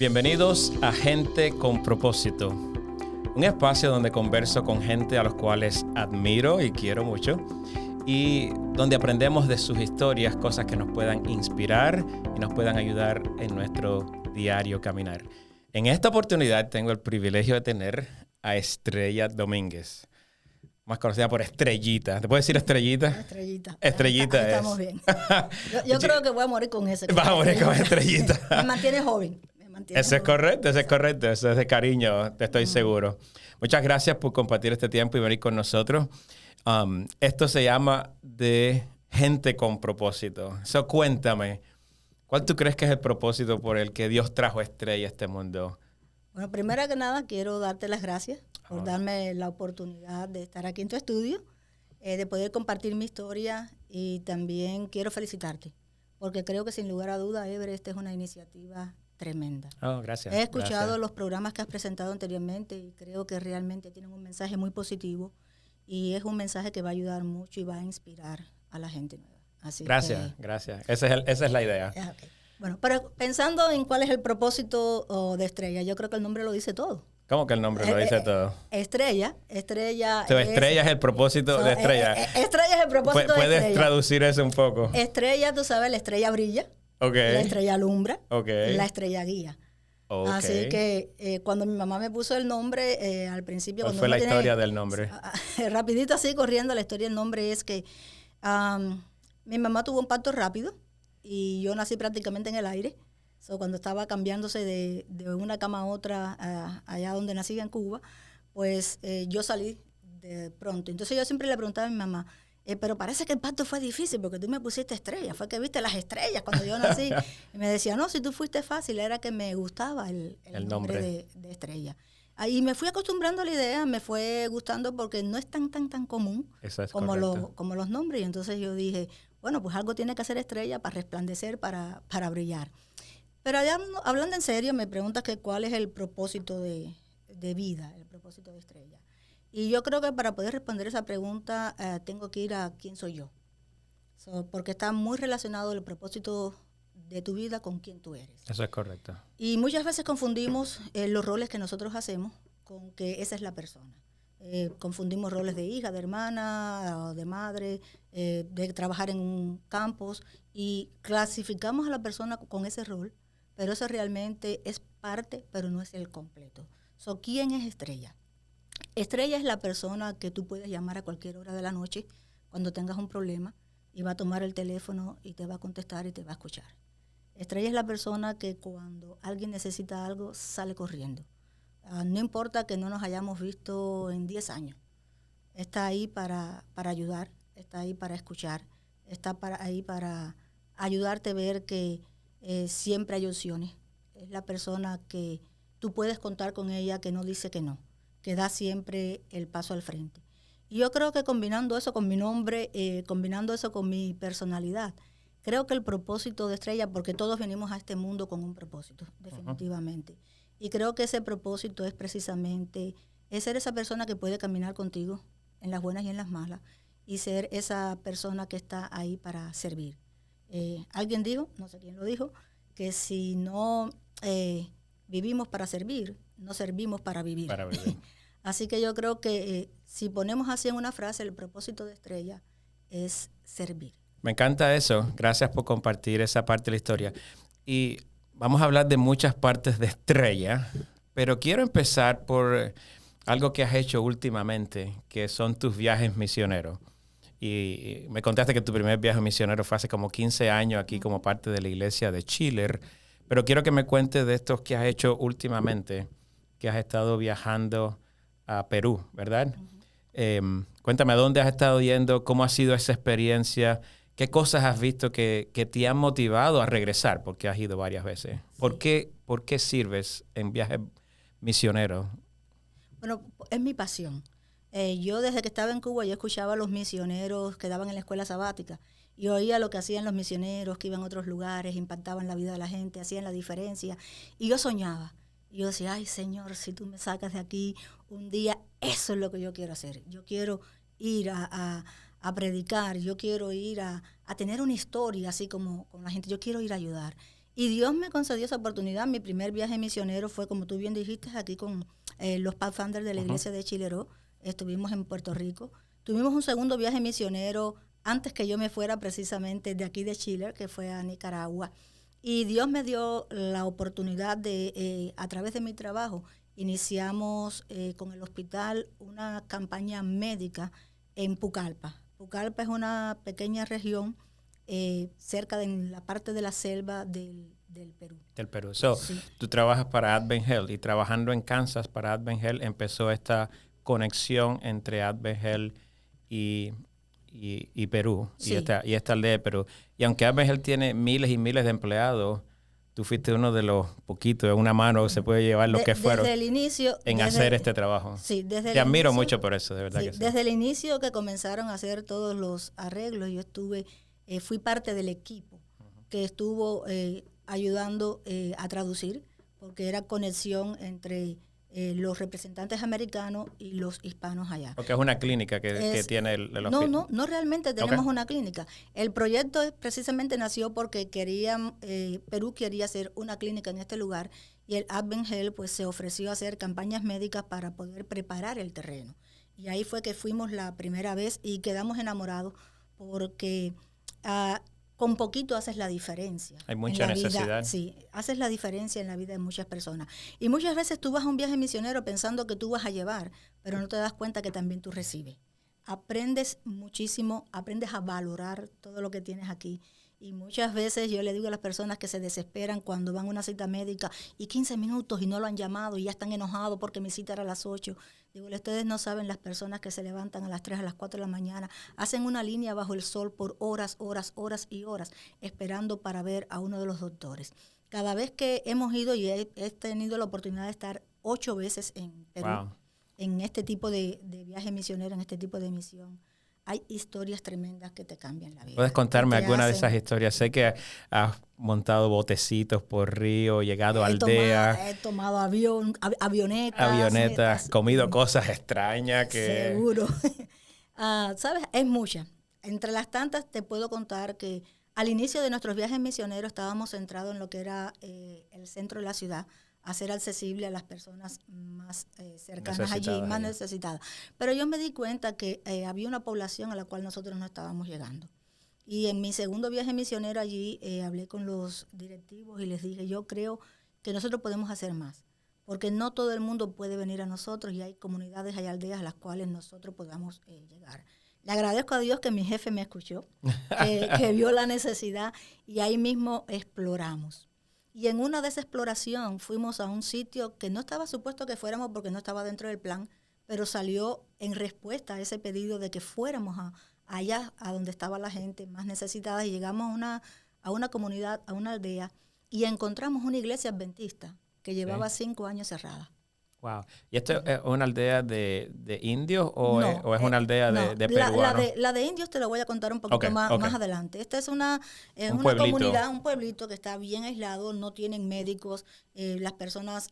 Bienvenidos a Gente con Propósito, un espacio donde converso con gente a los cuales admiro y quiero mucho y donde aprendemos de sus historias, cosas que nos puedan inspirar y nos puedan ayudar en nuestro diario caminar. En esta oportunidad tengo el privilegio de tener a Estrella Domínguez, más conocida por Estrellita. ¿Te puedo decir Estrellita? Estrellita. Estrellita ahí es. estamos bien. Yo creo que voy a morir con ese. Vas a morir con Estrellita. Me mantiene joven. Eso es correcto, eso es correcto. Eso es de cariño, te estoy seguro. Muchas gracias por compartir este tiempo y venir con nosotros. Esto se llama de Gente con Propósito. So, cuéntame, ¿cuál tú crees que es el propósito por el que Dios trajo a Estrella a este mundo? Bueno, primero que nada, quiero darte las gracias por darme la oportunidad de estar aquí en tu estudio, de poder compartir mi historia, y también quiero felicitarte, porque creo que sin lugar a duda, Ever, esta es una iniciativa tremenda. Oh, gracias. He escuchado los programas que has presentado anteriormente y creo que realmente tienen un mensaje muy positivo y es un mensaje que va a ayudar mucho y va a inspirar a la gente nueva. Así gracias. Esa es la idea. Okay. Bueno, pero pensando en cuál es el propósito de Estrella, yo creo que el nombre lo dice todo. ¿Cómo que el nombre lo dice todo? Estrella Estrella es el propósito de Estrella. Estrella es el propósito de Estrella. ¿Puedes traducir eso un poco? Estrella, tú sabes, la estrella brilla. Okay. La estrella alumbra, okay. La estrella guía. Okay. Así que cuando mi mamá me puso el nombre, al principio... ¿Cuál fue la historia del nombre? Rapidito así, corriendo, la historia del nombre es que mi mamá tuvo un parto rápido y yo nací prácticamente en el aire. Cuando estaba cambiándose de una cama a otra, allá donde nací en Cuba, pues yo salí de pronto. Entonces yo siempre le preguntaba a mi mamá, pero parece que el parto fue difícil porque tú me pusiste estrella, fue que viste las estrellas cuando yo nací. Y me decía, no, si tú fuiste fácil, era que me gustaba el nombre de Estrella. Y me fui acostumbrando a la idea, me fue gustando porque no es tan común como los nombres. Y entonces yo dije, bueno, pues algo tiene que hacer Estrella para resplandecer, para brillar. Pero hablando en serio, me preguntas que cuál es el propósito de vida, el propósito de Estrella. Y yo creo que para poder responder esa pregunta tengo que ir a quién soy yo. Porque está muy relacionado el propósito de tu vida con quién tú eres. Eso es correcto. Y muchas veces confundimos los roles que nosotros hacemos con que esa es la persona. Confundimos roles de hija, de hermana, de madre, de trabajar en campos, y clasificamos a la persona con ese rol, pero eso realmente es parte, pero no es el completo. ¿Quién es Estrella? Estrella es la persona que tú puedes llamar a cualquier hora de la noche cuando tengas un problema y va a tomar el teléfono y te va a contestar y te va a escuchar. Estrella es la persona que cuando alguien necesita algo sale corriendo. No importa que no nos hayamos visto en 10 años. Está ahí para ayudar, está ahí para escuchar, está ahí para ayudarte a ver que siempre hay opciones. Es la persona que tú puedes contar con ella, que no dice que no, que da siempre el paso al frente. Y yo creo que combinando eso con mi nombre, combinando eso con mi personalidad, creo que el propósito de Estrella, porque todos venimos a este mundo con un propósito, definitivamente. Y creo que ese propósito es precisamente ser esa persona que puede caminar contigo en las buenas y en las malas, y ser esa persona que está ahí para servir. Alguien dijo, no sé quién lo dijo, que si no vivimos para servir, no servimos para vivir. Para vivir. Así que yo creo que si ponemos así en una frase, el propósito de Estrella es servir. Me encanta eso. Gracias por compartir esa parte de la historia. Y vamos a hablar de muchas partes de Estrella, pero quiero empezar por algo que has hecho últimamente, que son tus viajes misioneros. Y me contaste que tu primer viaje misionero fue hace como 15 años aquí como parte de la iglesia de Chile. Pero quiero que me cuentes de estos que has hecho últimamente, que has estado viajando a Perú, ¿verdad? Cuéntame, ¿a dónde has estado yendo? ¿Cómo ha sido esa experiencia? ¿Qué cosas has visto que te han motivado a regresar? Porque has ido varias veces. Sí. ¿Por qué sirves en viajes misioneros? Bueno, es mi pasión. Yo desde que estaba en Cuba, yo escuchaba a los misioneros que daban en la escuela sabática y oía lo que hacían los misioneros, que iban a otros lugares, impactaban la vida de la gente, hacían la diferencia. Y yo soñaba. Y yo decía, ay, Señor, si tú me sacas de aquí un día, eso es lo que yo quiero hacer. Yo quiero ir a predicar, yo quiero ir a tener una historia así como con la gente, yo quiero ir a ayudar. Y Dios me concedió esa oportunidad. Mi primer viaje misionero fue, como tú bien dijiste, aquí con los Pathfinders de la iglesia de Chileró. Estuvimos en Puerto Rico. Tuvimos un segundo viaje misionero antes que yo me fuera precisamente de aquí de Chile, que fue a Nicaragua. Y Dios me dio la oportunidad de, a través de mi trabajo, iniciamos con el hospital una campaña médica en Pucallpa. Pucallpa es una pequeña región cerca de la parte de la selva del Perú. Del Perú. So, Sí. tú trabajas para Advent Health y trabajando en Kansas para Advent Health empezó esta conexión entre Advent Health y Perú, Sí. y esta aldea de Perú. Y aunque Advent Health tiene miles y miles de empleados, tú fuiste uno de los poquitos, de una mano se puede llevar los que fueron desde el inicio, en hacer este trabajo. Sí, desde Te el admiro inicio, mucho por eso, de verdad sí, que sí. desde el inicio que comenzaron a hacer todos los arreglos, yo fui parte del equipo que estuvo ayudando a traducir, porque era conexión entre los representantes americanos y los hispanos allá. Porque es una clínica que tiene el hospital. No realmente tenemos una clínica. El proyecto precisamente nació porque Perú quería hacer una clínica en este lugar y el Advent Health pues se ofreció a hacer campañas médicas para poder preparar el terreno. Y ahí fue que fuimos la primera vez y quedamos enamorados porque con poquito haces la diferencia. Hay mucha necesidad. Sí, haces la diferencia en la vida de muchas personas. Y muchas veces tú vas a un viaje misionero pensando que tú vas a llevar, pero no te das cuenta que también tú recibes. Aprendes muchísimo, aprendes a valorar todo lo que tienes aquí. Y muchas veces yo le digo a las personas que se desesperan cuando van a una cita médica y 15 minutos y no lo han llamado y ya están enojados porque mi cita era a las 8. Digo, ustedes no saben las personas que se levantan a las 3, a las 4 de la mañana, hacen una línea bajo el sol por horas y horas, esperando para ver a uno de los doctores. Cada vez que hemos ido, y he tenido la oportunidad de estar 8 veces en Perú, wow, en este tipo de viaje misionero, en este tipo de misión, hay historias tremendas que te cambian la vida. ¿Puedes contarme alguna de esas historias? Sé que has montado botecitos por río, llegado a aldeas. He tomado avionetas. Comido cosas extrañas que... Seguro. ¿Sabes? Es mucha. Entre las tantas te puedo contar que al inicio de nuestros viajes misioneros estábamos centrados en lo que era el centro de la ciudad, hacer accesible a las personas más cercanas allí, más necesitadas. Pero yo me di cuenta que había una población a la cual nosotros no estábamos llegando. Y en mi segundo viaje misionero allí hablé con los directivos y les dije, yo creo que nosotros podemos hacer más, porque no todo el mundo puede venir a nosotros y hay comunidades, hay aldeas a las cuales nosotros podamos llegar. Le agradezco a Dios que mi jefe me escuchó, que vio la necesidad y ahí mismo exploramos. Y en una de esas exploraciones fuimos a un sitio que no estaba supuesto que fuéramos porque no estaba dentro del plan, pero salió en respuesta a ese pedido de que fuéramos allá a donde estaba la gente más necesitada y llegamos a una comunidad, a una aldea y encontramos una iglesia adventista que llevaba 5 años cerrada. Wow. ¿Y esto es una aldea de indios o es una aldea de peruanos? La de indios te la voy a contar un poquito más adelante. Esta es una comunidad, un pueblito que está bien aislado, no tienen médicos, las personas,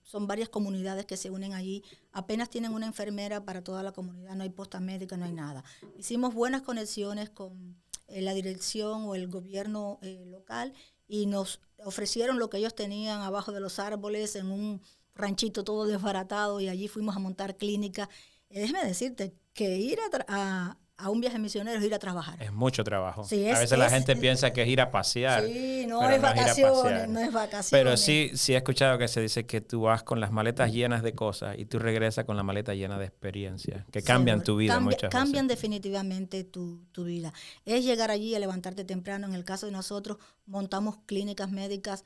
son varias comunidades que se unen allí, apenas tienen una enfermera para toda la comunidad, no hay posta médica, no hay nada. Hicimos buenas conexiones con la dirección o el gobierno local y nos ofrecieron lo que ellos tenían abajo de los árboles en un ranchito todo desbaratado y allí fuimos a montar clínica. Déjame decirte que ir a un viaje misionero es ir a trabajar. Es mucho trabajo. Sí, a veces la gente piensa que es ir a pasear. Sí, no es vacaciones, no es vacaciones. Pero sí he escuchado que se dice que tú vas con las maletas llenas de cosas y tú regresas con la maleta llena de experiencias que cambian tu vida muchas veces. Cambian definitivamente tu vida. Es llegar allí a levantarte temprano. En el caso de nosotros, montamos clínicas médicas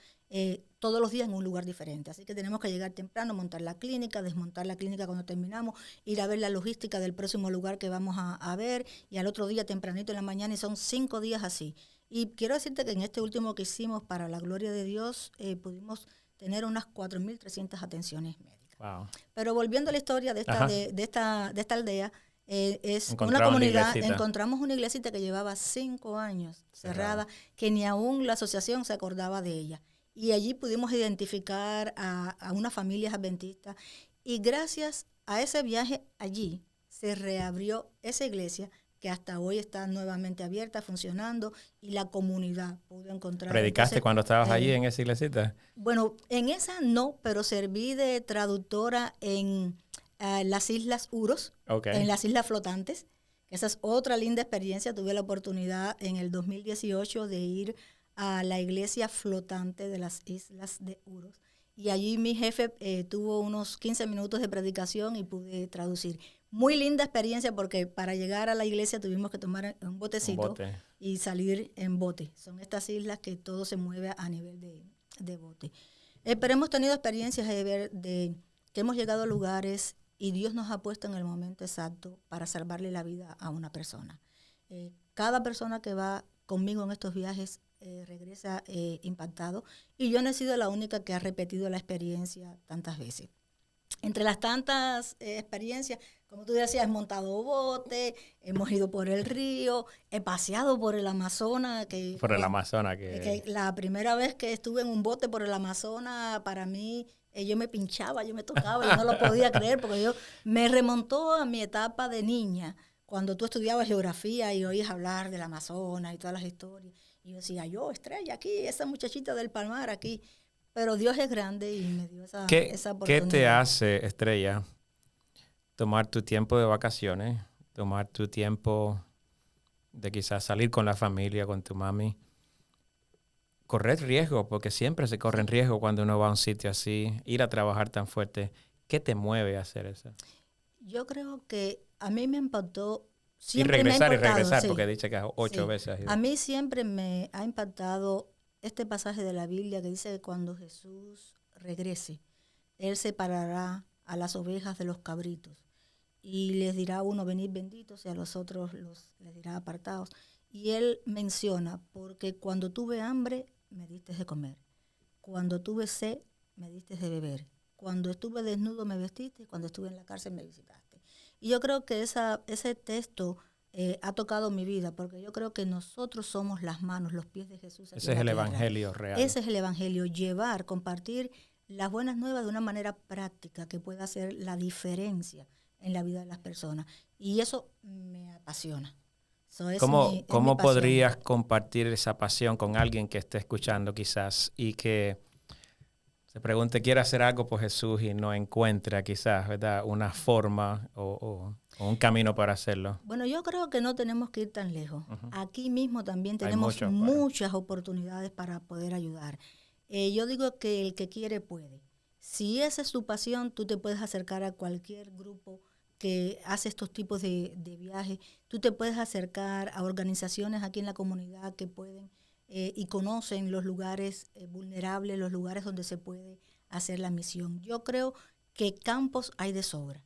todos los días en un lugar diferente. Así que tenemos que llegar temprano, montar la clínica, desmontar la clínica cuando terminamos, ir a ver la logística del próximo lugar que vamos a ver y al otro día tempranito en la mañana y son 5 días así. Y quiero decirte que en este último que hicimos, para la gloria de Dios, pudimos tener unas 4.300 atenciones médicas. Wow. Pero volviendo a la historia de esta aldea, es una comunidad, encontramos una iglesita que llevaba 5 años cerrada, que ni aún la asociación se acordaba de ella. Y allí pudimos identificar a unas familias adventistas y gracias a ese viaje allí se reabrió esa iglesia que hasta hoy está nuevamente abierta, funcionando, y la comunidad pudo encontrar. ¿Predicaste cuando estabas allí en esa iglesita? Bueno, en esa no, pero serví de traductora en las Islas Uros, en las Islas Flotantes. Esa es otra linda experiencia. Tuve la oportunidad en el 2018 de ir a la iglesia flotante de las Islas de Uros. Y allí mi jefe tuvo unos 15 minutos de predicación y pude traducir. Muy linda experiencia porque para llegar a la iglesia tuvimos que tomar un botecito y salir en bote. Son estas islas que todo se mueve a nivel de bote. Pero hemos tenido experiencias de que hemos llegado a lugares y Dios nos ha puesto en el momento exacto para salvarle la vida a una persona. Cada persona que va conmigo en estos viajes regresa impactado, y yo no he sido la única que ha repetido la experiencia tantas veces. Entre las tantas experiencias, como tú decías, he montado bote, hemos ido por el río, he paseado por el Amazonas. Que la primera vez que estuve en un bote por el Amazonas, para mí, yo me pinchaba, yo me tocaba, yo no lo podía creer, porque yo me remontó a mi etapa de niña, cuando tú estudiabas geografía y oías hablar del Amazonas y todas las historias. Y yo decía, yo, Estrella, aquí, esa muchachita del Palmar, aquí. Pero Dios es grande y me dio esa oportunidad. ¿Qué te hace, Estrella, tomar tu tiempo de vacaciones, tomar tu tiempo de quizás salir con la familia, con tu mami, correr riesgo, porque siempre se corren riesgo cuando uno va a un sitio así, ir a trabajar tan fuerte? ¿Qué te mueve a hacer eso? Yo creo que a mí me impactó. Siempre y regresar, sí. Porque dice que 8 veces. A mí siempre me ha impactado este pasaje de la Biblia que dice que cuando Jesús regrese, Él separará a las ovejas de los cabritos y les dirá a uno, venid benditos, y a los otros les dirá apartados. Y Él menciona, porque cuando tuve hambre, me diste de comer. Cuando tuve sed, me diste de beber. Cuando estuve desnudo, me vestiste. Y cuando estuve en la cárcel, me visitaste. Y yo creo que ese texto ha tocado mi vida, porque yo creo que nosotros somos las manos, los pies de Jesús. Ese es el evangelio real. Ese es el evangelio, compartir las buenas nuevas de una manera práctica que pueda hacer la diferencia en la vida de las personas. Y eso me apasiona. ¿Cómo podrías compartir esa pasión con alguien que esté escuchando quizás y que se pregunte, quiere hacer algo por Jesús y no encuentra quizás, ¿verdad?, una forma o un camino para hacerlo? Bueno, yo creo que no tenemos que ir tan lejos. Uh-huh. Aquí mismo también tenemos muchas oportunidades para poder ayudar. Yo digo que el que quiere puede. Si esa es tu pasión, tú te puedes acercar a cualquier grupo que hace estos tipos de viajes. Tú te puedes acercar a organizaciones aquí en la comunidad que pueden y conocen los lugares vulnerables, los lugares donde se puede hacer la misión. Yo creo que campos hay de sobra.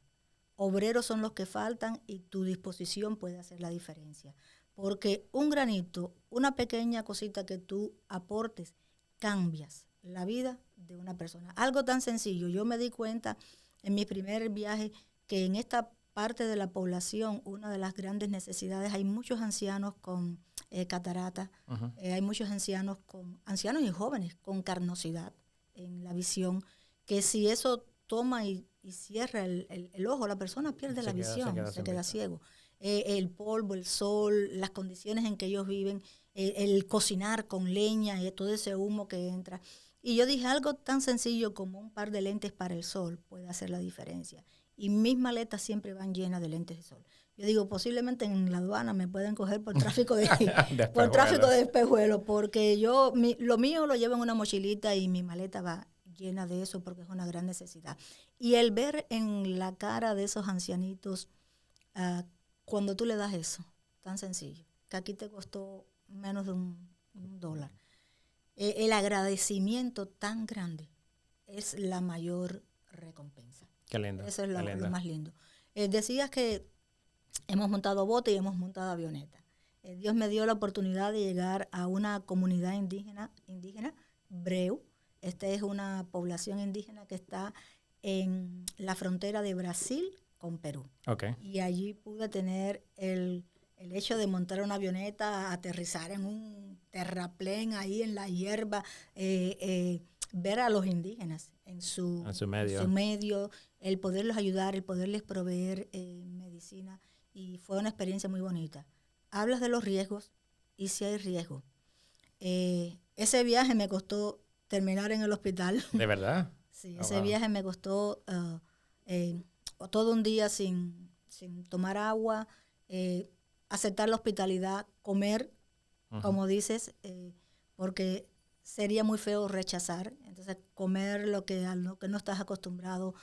Obreros son los que faltan y tu disposición puede hacer la diferencia. Porque un granito, una pequeña cosita que tú aportes, cambias la vida de una persona. Algo tan sencillo. Yo me di cuenta en mi primer viaje que en esta parte de la población, una de las grandes necesidades, hay muchos ancianos con catarata, uh-huh. Hay muchos ancianos y jóvenes con carnosidad en la visión, que si eso toma y cierra el ojo, la persona pierde la visión, se queda ciego. El polvo, el sol, las condiciones en que ellos viven, el cocinar con leña y todo ese humo que entra. Y yo dije, algo tan sencillo como un par de lentes para el sol puede hacer la diferencia. Y mis maletas siempre van llenas de lentes de sol. Yo digo, posiblemente en la aduana me pueden coger por tráfico de espejuelos, porque lo mío lo llevo en una mochilita y mi maleta va llena de eso porque es una gran necesidad. Y el ver en la cara de esos ancianitos, cuando tú le das eso, tan sencillo, que aquí te costó menos de $1, el agradecimiento tan grande es la mayor recompensa. Qué lindo. Eso es lo más lindo. Decías que hemos montado bote y hemos montado avioneta. Dios me dio la oportunidad de llegar a una comunidad indígena, Breu. Esta es una población indígena que está en la frontera de Brasil con Perú. Okay. Y allí pude tener el hecho de montar una avioneta, aterrizar en un terraplén ahí en la hierba, ver a los indígenas en su medio, el poderlos ayudar, el poderles proveer medicina. y fue una experiencia muy bonita. Hablas de los riesgos y si hay riesgo. Ese viaje me costó terminar en el hospital. ¿De verdad? Sí, ese viaje me costó todo un día sin tomar agua, aceptar la hospitalidad, comer, como dices, porque sería muy feo rechazar. Entonces, comer a lo que no estás acostumbrado.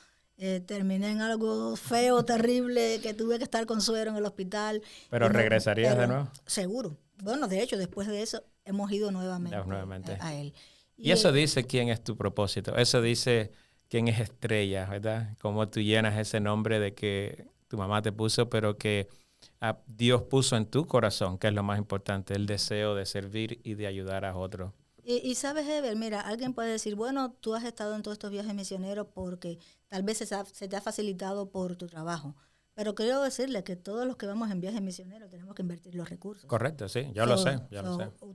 Terminé en algo feo, terrible, que tuve que estar con suero en el hospital. ¿Pero regresarías de nuevo? Seguro. Bueno, de hecho, después de eso, hemos ido nuevamente. A él. Y eso dice quién es tu propósito. Eso dice quién es Estrella, ¿verdad? Cómo tú llenas ese nombre de que tu mamá te puso, pero que Dios puso en tu corazón, que es lo más importante, el deseo de servir y de ayudar a otros. Y sabes, Ever, mira, alguien puede decir, bueno, tú has estado en todos estos viajes misioneros porque tal vez se te ha facilitado por tu trabajo. Pero quiero decirle que todos los que vamos en viajes misioneros tenemos que invertir los recursos. Correcto, sí, yo lo sé.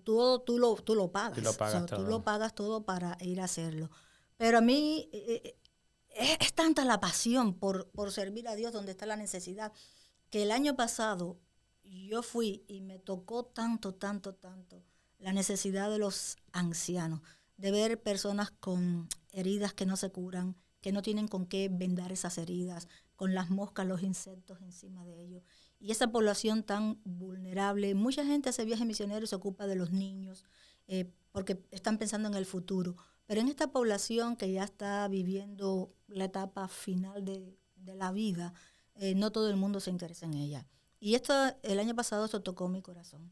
Tú lo pagas. Tú lo pagas todo. Tú lo pagas todo para ir a hacerlo. Pero a mí es tanta la pasión por servir a Dios donde está la necesidad, que el año pasado yo fui y me tocó tanto la necesidad de los ancianos, de ver personas con heridas que no se curan, que no tienen con qué vendar esas heridas, con las moscas, los insectos encima de ellos. Y esa población tan vulnerable, mucha gente hace viajes misioneros y se ocupa de los niños, porque están pensando en el futuro. Pero en esta población que ya está viviendo la etapa final de la vida, no todo el mundo se interesa en ella. Y el año pasado esto tocó mi corazón.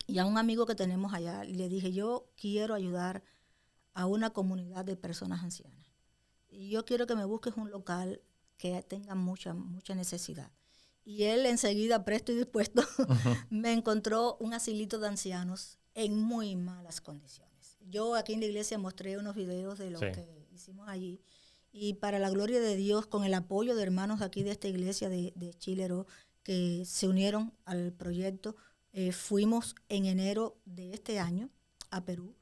Y a un amigo que tenemos allá le dije, yo quiero ayudar a una comunidad de personas ancianas. Y yo quiero que me busques un local que tenga mucha necesidad. Y él enseguida, presto y dispuesto, me encontró un asilito de ancianos en muy malas condiciones. Yo aquí en la iglesia mostré unos videos de lo que hicimos allí. Y para la gloria de Dios, con el apoyo de hermanos aquí de esta iglesia de Chilero, que se unieron al proyecto, fuimos en enero de este año a Perú.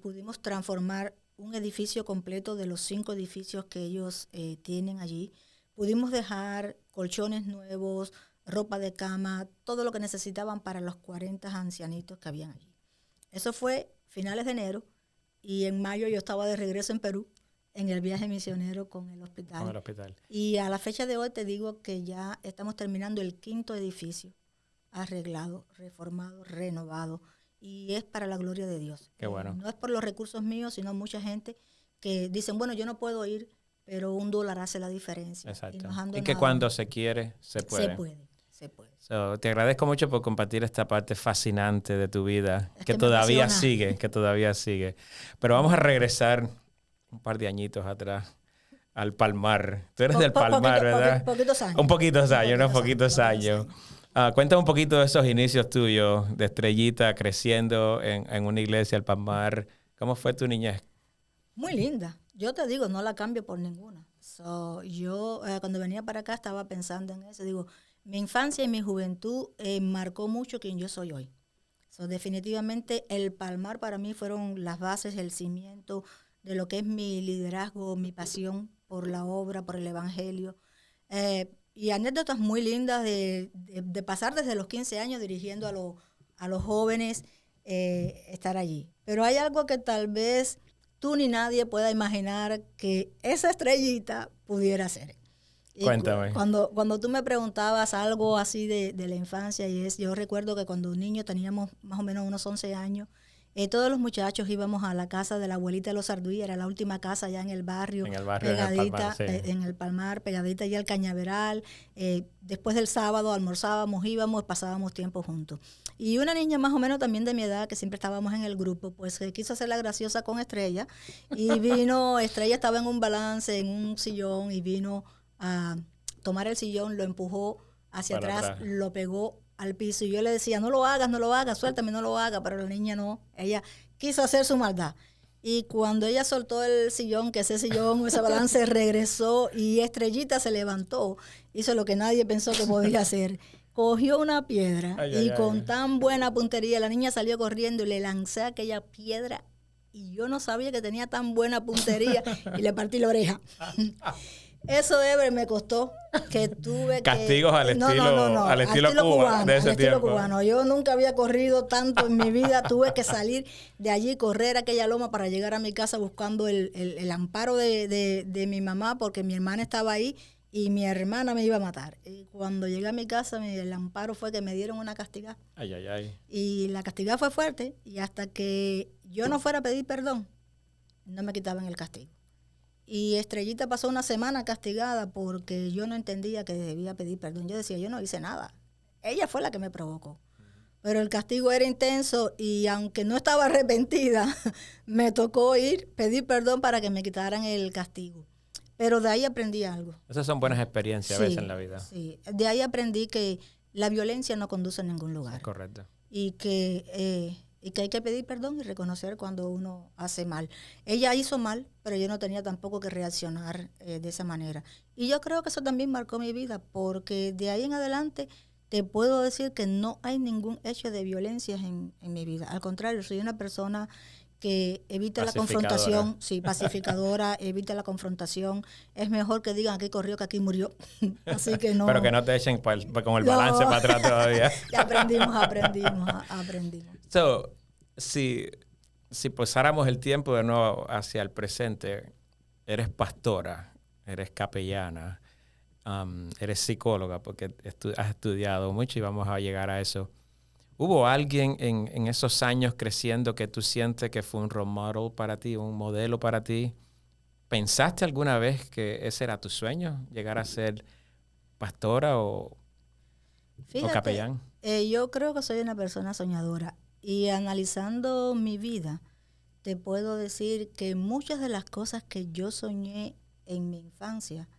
Pudimos transformar un edificio completo de los 5 edificios que ellos tienen allí. Pudimos dejar colchones nuevos, ropa de cama, todo lo que necesitaban para los 40 ancianitos que habían allí. Eso fue finales de enero y en mayo yo estaba de regreso en Perú en el viaje misionero con el hospital. Y a la fecha de hoy te digo que ya estamos terminando el 5º edificio arreglado, reformado, renovado, y es para la gloria de Dios. Qué bueno. No es por los recursos míos, sino mucha gente que dicen, bueno, yo no puedo ir, pero $1 hace la diferencia. Exacto. Y que cuando se quiere, se puede. Se puede. Te agradezco mucho por compartir esta parte fascinante de tu vida, que todavía sigue. Pero vamos a regresar un par de añitos atrás al Palmar. Tú eres del Palmar, ¿verdad? Poquitos años. Poquitos años. Cuéntame un poquito de esos inicios tuyos, de Estrellita, creciendo en una iglesia, el Palmar. ¿Cómo fue tu niñez? Muy linda. Yo te digo, no la cambio por ninguna. Yo cuando venía para acá estaba pensando en eso. Digo, mi infancia y mi juventud marcó mucho quien yo soy hoy. Definitivamente el Palmar para mí fueron las bases, el cimiento de lo que es mi liderazgo, mi pasión por la obra, por el evangelio. Y anécdotas muy lindas de pasar desde los 15 años dirigiendo a los jóvenes, estar allí. Pero hay algo que tal vez tú ni nadie pueda imaginar que esa Estrellita pudiera ser. Y cuéntame. Cuando tú me preguntabas algo así de la infancia, yo recuerdo que cuando niños teníamos más o menos unos 11 años, todos los muchachos íbamos a la casa de la abuelita de los Arduí, era la última casa allá en el barrio, pegadita, en el Palmar, pegadita allá al Cañaveral. Después del sábado almorzábamos, íbamos, pasábamos tiempo juntos. Y una niña más o menos también de mi edad, que siempre estábamos en el grupo, pues quiso hacer la graciosa con Estrella. Y vino, Estrella estaba en un balance, en un sillón, y vino a tomar el sillón, lo empujó hacia atrás, lo pegó al piso, y yo le decía, no lo hagas, suéltame, no lo hagas, pero la niña no, ella quiso hacer su maldad. Y cuando ella soltó el sillón, que ese sillón, ese balance regresó, y Estrellita se levantó, hizo lo que nadie pensó que podía hacer, cogió una piedra, con tan buena puntería, la niña salió corriendo y le lancé aquella piedra, y yo no sabía que tenía tan buena puntería, y le partí la oreja. Eso Ever me costó que tuve castigos al no, estilo, no, no, no, al estilo Cuba de ese al estilo tiempo. cubano. Yo nunca había corrido tanto en mi vida. Tuve que salir de allí, correr aquella loma para llegar a mi casa buscando el amparo de mi mamá, porque mi hermana estaba ahí y mi hermana me iba a matar. Y cuando llegué a mi casa, el amparo fue que me dieron una castigada. Ay, ay, ay. Y la castigada fue fuerte, y hasta que yo no fuera a pedir perdón, no me quitaban el castigo. Y Estrellita pasó una semana castigada porque yo no entendía que debía pedir perdón. Yo decía, yo no hice nada. Ella fue la que me provocó. Pero el castigo era intenso y aunque no estaba arrepentida, me tocó pedir perdón para que me quitaran el castigo. Pero de ahí aprendí algo. Esas son buenas experiencias a veces en la vida. Sí, de ahí aprendí que la violencia no conduce a ningún lugar. Es correcto. Y que hay que pedir perdón y reconocer cuando uno hace mal. Ella hizo mal, pero yo no tenía tampoco que reaccionar de esa manera. Y yo creo que eso también marcó mi vida, porque de ahí en adelante te puedo decir que no hay ningún hecho de violencia en mi vida. Al contrario, soy una persona que evita la confrontación, sí, pacificadora, evita la confrontación. Es mejor que digan aquí corrió que aquí murió. Así que no. Pero que no te echen con el balance para atrás todavía. Y aprendimos. So, si pasáramos el tiempo de nuevo hacia el presente, eres pastora, eres capellana, eres psicóloga, porque has estudiado mucho y vamos a llegar a eso. ¿Hubo alguien en esos años creciendo que tú sientes que fue un role model para ti, un modelo para ti? ¿Pensaste alguna vez que ese era tu sueño, llegar a ser pastora o capellán? Yo creo que soy una persona soñadora y analizando mi vida, te puedo decir que muchas de las cosas que yo soñé en mi infancia,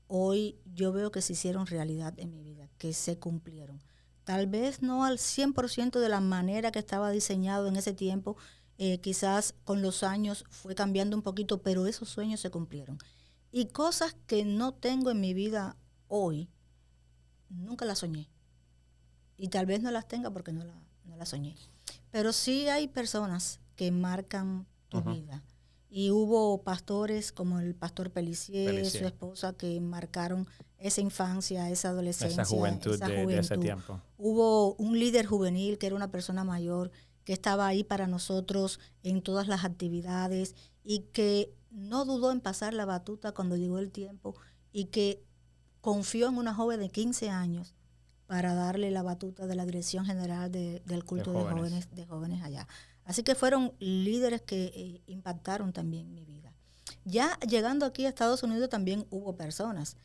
hoy yo veo que se hicieron realidad en mi vida, que se cumplieron. Tal vez no al 100% de la manera que estaba diseñado en ese tiempo, quizás con los años fue cambiando un poquito, pero esos sueños se cumplieron. Y cosas que no tengo en mi vida hoy, nunca las soñé. Y tal vez no las tenga porque no las soñé. Pero sí hay personas que marcan tu vida. Y hubo pastores como el pastor Pelicier, su esposa, que marcaron esa infancia, esa adolescencia, esa juventud. De ese tiempo. Hubo un líder juvenil que era una persona mayor que estaba ahí para nosotros en todas las actividades y que no dudó en pasar la batuta cuando llegó el tiempo y que confió en una joven de 15 años para darle la batuta de la dirección general del culto de jóvenes allá. Así que fueron líderes que impactaron también mi vida. Ya llegando aquí a Estados Unidos también hubo personas.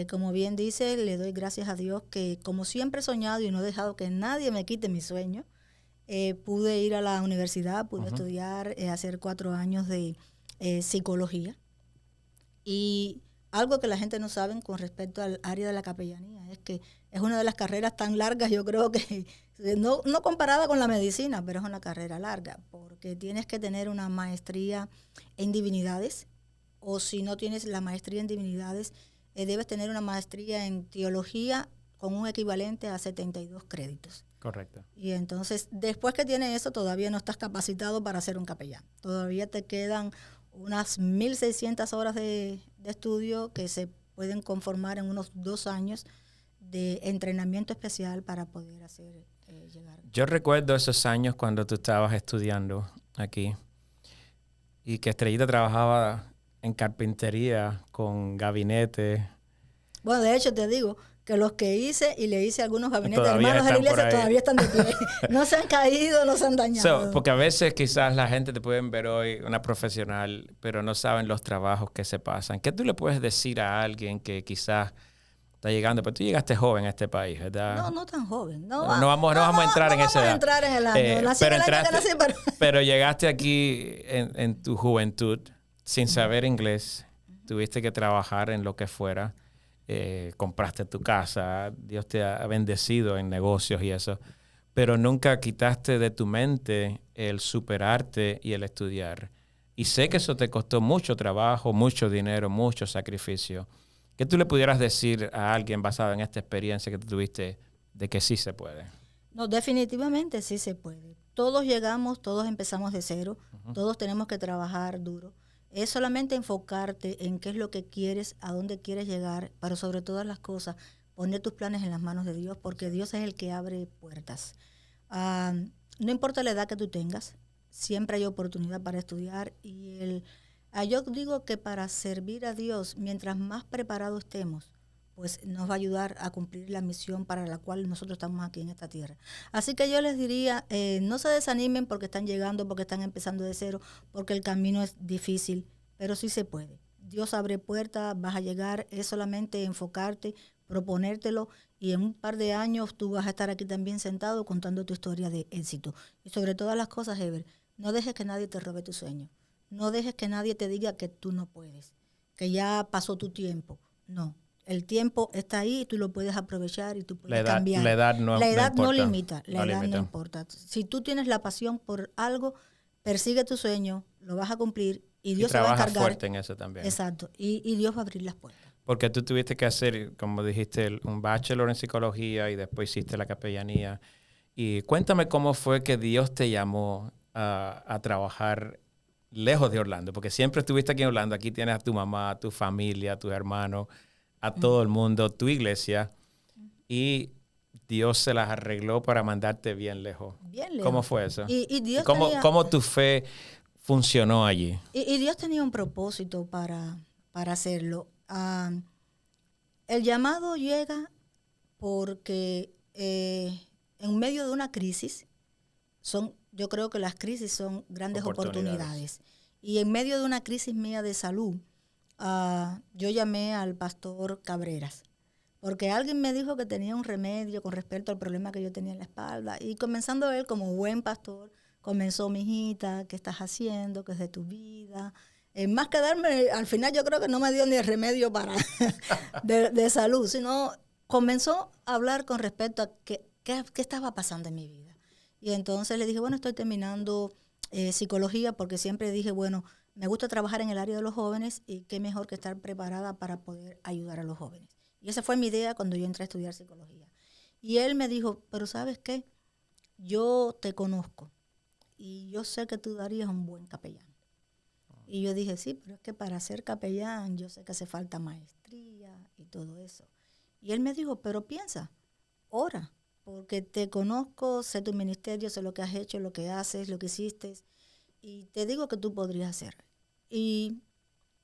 Como bien dice, le doy gracias a Dios que como siempre he soñado y no he dejado que nadie me quite mi sueño, pude ir a la universidad, pude estudiar, hacer 4 años de psicología. Y algo que la gente no sabe con respecto al área de la capellanía es que es una de las carreras tan largas, yo creo que, no comparada con la medicina, pero es una carrera larga, porque tienes que tener una maestría en divinidades, o si no tienes la maestría en divinidades, debes tener una maestría en teología con un equivalente a 72 créditos. Correcto. Y entonces, después que tienes eso, todavía no estás capacitado para ser un capellán. Todavía te quedan unas 1.600 horas de estudio que se pueden conformar en unos 2 años de entrenamiento especial para poder hacer llegar. Yo recuerdo esos años cuando tú estabas estudiando aquí y que Estrellita trabajaba en carpintería con gabinete. Bueno, de hecho te digo que los que hice y le hice a algunos gabinetes todavía hermanos de la iglesia todavía están de pie. No se han caído, no se han dañado. Porque a veces quizás la gente te pueden ver hoy una profesional, pero no saben los trabajos que se pasan. ¿Qué tú le puedes decir a alguien que quizás está llegando? Pero tú llegaste joven a este país, ¿verdad? No tan joven. No vamos a entrar en esa edad. No vamos a entrar en el año. Nací en el año que nací, pero llegaste aquí en tu juventud sin saber inglés. Tuviste que trabajar en lo que fuera. Compraste tu casa, Dios te ha bendecido en negocios y eso, pero nunca quitaste de tu mente el superarte y el estudiar. Y sé que eso te costó mucho trabajo, mucho dinero, mucho sacrificio. ¿Qué tú le pudieras decir a alguien basado en esta experiencia que tú tuviste de que sí se puede? No, definitivamente sí se puede. Todos llegamos, todos empezamos de cero, todos tenemos que trabajar duro. Es solamente enfocarte en qué es lo que quieres, a dónde quieres llegar, pero sobre todas las cosas, poner tus planes en las manos de Dios, porque Dios es el que abre puertas. No importa la edad que tú tengas, siempre hay oportunidad para estudiar yo digo que para servir a Dios, mientras más preparados estemos, pues nos va a ayudar a cumplir la misión para la cual nosotros estamos aquí en esta tierra. Así que yo les diría, no se desanimen porque están llegando, porque están empezando de cero, porque el camino es difícil, pero sí se puede. Dios abre puertas, vas a llegar, es solamente enfocarte, proponértelo, y en un par de años tú vas a estar aquí también sentado contando tu historia de éxito. Y sobre todas las cosas, Heber, no dejes que nadie te robe tu sueño. No dejes que nadie te diga que tú no puedes, que ya pasó tu tiempo. No, el tiempo está ahí y tú lo puedes aprovechar y tú puedes cambiar. La edad La edad no no importa. limita, la edad no importa. Si tú tienes la pasión por algo, persigue tu sueño, lo vas a cumplir y Dios se va a encargar. Trabaja fuerte en eso también. Exacto, y Dios va a abrir las puertas. Porque tú tuviste que hacer, como dijiste, un bachelor en psicología y después hiciste la capellanía. Y cuéntame cómo fue que Dios te llamó a trabajar lejos de Orlando, porque siempre estuviste aquí en Orlando. Aquí tienes a tu mamá, a tu familia, a tus hermanos, a todo el mundo, tu iglesia, y Dios se las arregló para mandarte bien lejos. Bien lejos. ¿Cómo fue eso? Y Dios ¿Cómo tu fe funcionó allí? Y Dios tenía un propósito para hacerlo. El llamado llega porque en medio de una crisis, yo creo que las crisis son grandes oportunidades. Y en medio de una crisis mía de salud, yo llamé al pastor Cabreras, porque alguien me dijo que tenía un remedio con respecto al problema que yo tenía en la espalda. Y comenzando él como buen pastor, comenzó: mijita, ¿qué estás haciendo? ¿Qué es de tu vida? Más que darme, al final yo creo que no me dio ni el remedio para de salud, sino comenzó a hablar con respecto a qué estaba pasando en mi vida. Y entonces le dije, bueno, estoy terminando psicología, porque siempre dije, bueno, me gusta trabajar en el área de los jóvenes y qué mejor que estar preparada para poder ayudar a los jóvenes. Y esa fue mi idea cuando yo entré a estudiar psicología. Y él me dijo, pero ¿sabes qué? Yo te conozco y yo sé que tú darías un buen capellán. Y yo dije, sí, pero es que para ser capellán yo sé que hace falta maestría y todo eso. Y él me dijo, pero piensa, ora, porque te conozco, sé tu ministerio, sé lo que has hecho, lo que haces, lo que hiciste, y te digo que tú podrías hacer. Y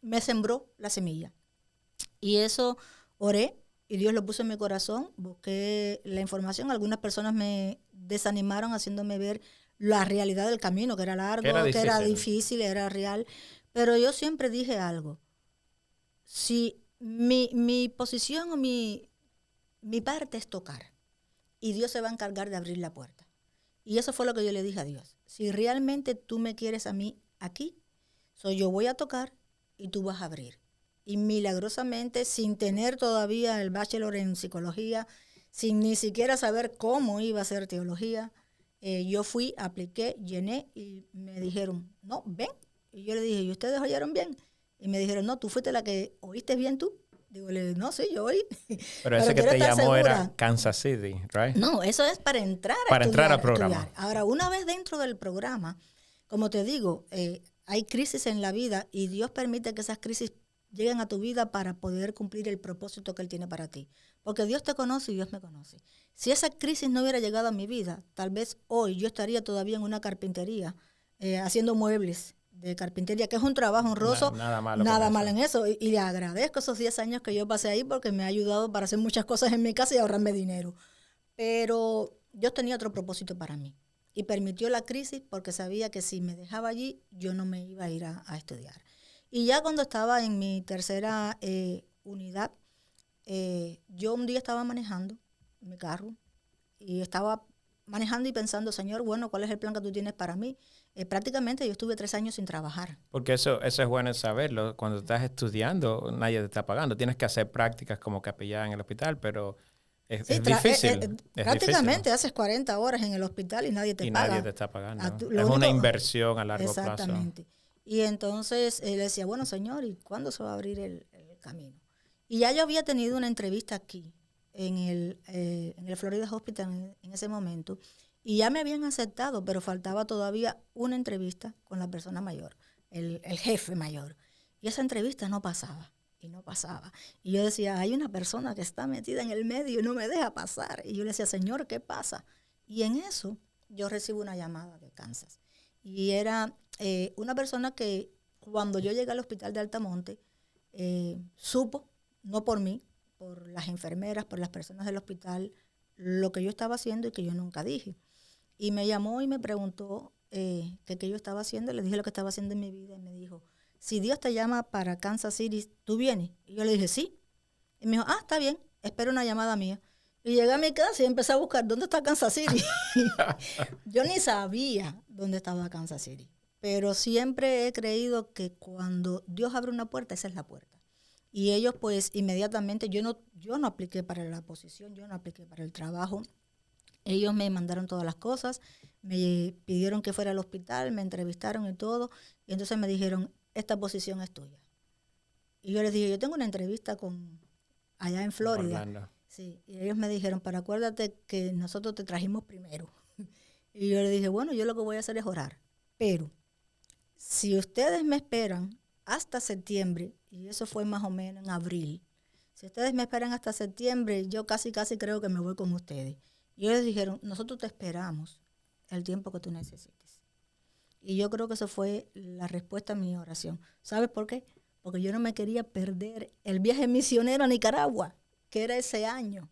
me sembró la semilla. Y eso oré, y Dios lo puso en mi corazón, busqué la información. Algunas personas me desanimaron haciéndome ver la realidad del camino, que era largo, que era difícil, era real. Pero yo siempre dije algo: si mi posición o mi parte es tocar, y Dios se va a encargar de abrir la puerta. Y eso fue lo que yo le dije a Dios: si realmente tú me quieres a mí aquí, yo voy a tocar y tú vas a abrir. Y milagrosamente, sin tener todavía el bachelor en psicología, sin ni siquiera saber cómo iba a ser teología, yo fui, apliqué, llené y me dijeron, no, ven. Y yo le dije, ¿y ustedes oyeron bien? Y me dijeron, no, tú fuiste la que oíste bien tú. Digo, no, sí, yo oí. Pero ese que te llamó era Kansas City, ¿right? No, eso es para entrar al programa. Ahora, una vez dentro del programa, como te digo, hay crisis en la vida y Dios permite que esas crisis lleguen a tu vida para poder cumplir el propósito que Él tiene para ti. Porque Dios te conoce y Dios me conoce. Si esa crisis no hubiera llegado a mi vida, tal vez hoy yo estaría todavía en una carpintería haciendo muebles de carpintería, que es un trabajo honroso, nada malo en eso. Y le agradezco esos 10 años que yo pasé ahí, porque me ha ayudado para hacer muchas cosas en mi casa y ahorrarme dinero. Pero Dios tenía otro propósito para mí y permitió la crisis porque sabía que si me dejaba allí, yo no me iba a ir a estudiar. Y ya cuando estaba en mi tercera unidad, yo un día estaba manejando mi carro y estaba manejando y pensando, Señor, bueno, ¿cuál es el plan que tú tienes para mí? Prácticamente yo estuve 3 años sin trabajar. Porque eso es bueno saberlo. Cuando estás estudiando, nadie te está pagando. Tienes que hacer prácticas como capellán en el hospital, pero es difícil. Prácticamente haces 40 horas en el hospital y nadie te paga. Y nadie te está pagando. Es una inversión a largo plazo. Exactamente. Y entonces él decía, bueno, Señor, ¿y cuándo se va a abrir el camino? Y ya yo había tenido una entrevista aquí en el Florida Hospital en ese momento, y ya me habían aceptado, pero faltaba todavía una entrevista con la persona mayor. el jefe mayor. Y esa entrevista no pasaba. Y no pasaba. Y yo decía, hay una persona que está metida en el medio y no me deja pasar. Y yo le decía, Señor, ¿qué pasa? Y en eso yo recibo una llamada de Kansas. Y era una persona que cuando yo llegué al hospital de Altamonte, supo, no por mí, por las enfermeras, por las personas del hospital, lo que yo estaba haciendo y que yo nunca dije. Y me llamó y me preguntó qué yo estaba haciendo. Le dije lo que estaba haciendo en mi vida y me dijo, si Dios te llama para Kansas City, ¿tú vienes? Y yo le dije, sí. Y me dijo, está bien, espero una llamada mía. Y llegué a mi casa y empecé a buscar dónde está Kansas City. Yo ni sabía dónde estaba Kansas City. Pero siempre he creído que cuando Dios abre una puerta, esa es la puerta. Y ellos pues inmediatamente, yo no apliqué para la posición, yo no apliqué para el trabajo. Ellos me mandaron todas las cosas, me pidieron que fuera al hospital, me entrevistaron y todo. Y entonces me dijeron, esta posición es tuya. Y yo les dije, yo tengo una entrevista allá en Florida. Orlando. Sí, y ellos me dijeron, pero acuérdate que nosotros te trajimos primero. Y yo les dije, bueno, yo lo que voy a hacer es orar. Pero si ustedes me esperan hasta septiembre, y eso fue más o menos en abril, si ustedes me esperan hasta septiembre, yo casi creo que me voy con ustedes. Y ellos dijeron, nosotros te esperamos el tiempo que tú necesites. Y yo creo que eso fue la respuesta a mi oración. ¿Sabes por qué? Porque yo no me quería perder el viaje misionero a Nicaragua, que era ese año.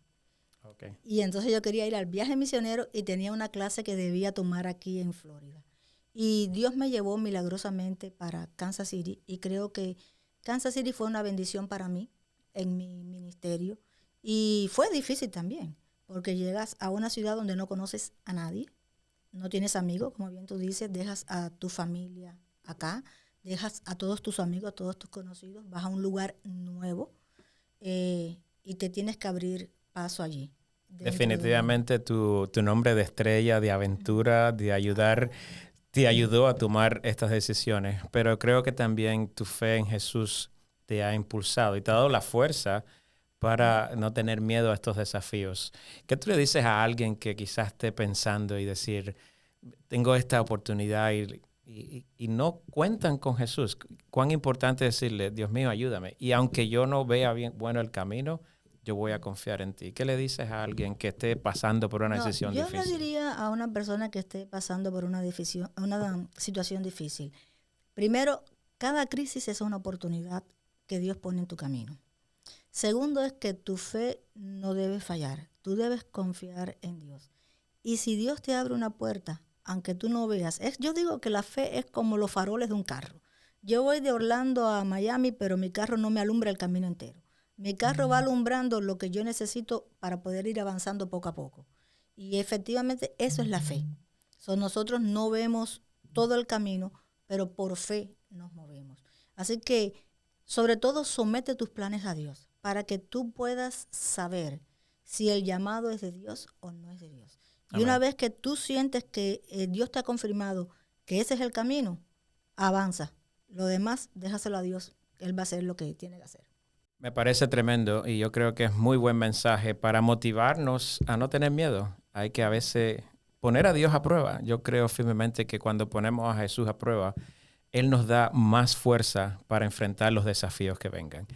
Okay. Y entonces yo quería ir al viaje misionero y tenía una clase que debía tomar aquí en Florida. Y Dios me llevó milagrosamente para Kansas City y creo que Kansas City fue una bendición para mí en mi ministerio. Y fue difícil también, porque llegas a una ciudad donde no conoces a nadie, no tienes amigos, como bien tú dices, dejas a tu familia acá, dejas a todos tus amigos, a todos tus conocidos, vas a un lugar nuevo y te tienes que abrir paso allí. Definitivamente tu nombre de estrella, de aventura, de ayudar, te ayudó a tomar estas decisiones, pero creo que también tu fe en Jesús te ha impulsado y te ha dado la fuerza para no tener miedo a estos desafíos. ¿Qué tú le dices a alguien que quizás esté pensando y decir, tengo esta oportunidad y no cuentan con Jesús? ¿Cuán importante es decirle, Dios mío, ayúdame? Y aunque yo no vea bien bueno el camino, yo voy a confiar en ti. ¿Qué le dices a alguien que esté pasando por una decisión difícil? Yo le diría a una persona que esté pasando por una situación difícil. Primero, cada crisis es una oportunidad que Dios pone en tu camino. Segundo es que tu fe no debe fallar. Tú debes confiar en Dios. Y si Dios te abre una puerta, aunque tú no veas, yo digo que la fe es como los faroles de un carro. Yo voy de Orlando a Miami, pero mi carro no me alumbra el camino entero. Mi carro va alumbrando lo que yo necesito para poder ir avanzando poco a poco. Y efectivamente eso es la fe. Nosotros no vemos todo el camino, pero por fe nos movemos. Así que, sobre todo, somete tus planes a Dios para que tú puedas saber si el llamado es de Dios o no es de Dios. Y Amén. una vez que tú sientes que Dios te ha confirmado que ese es el camino, avanza. Lo demás, déjaselo a Dios. Él va a hacer lo que tiene que hacer. Me parece tremendo y yo creo que es muy buen mensaje para motivarnos a no tener miedo. Hay que a veces poner a Dios a prueba. Yo creo firmemente que cuando ponemos a Jesús a prueba, Él nos da más fuerza para enfrentar los desafíos que vengan.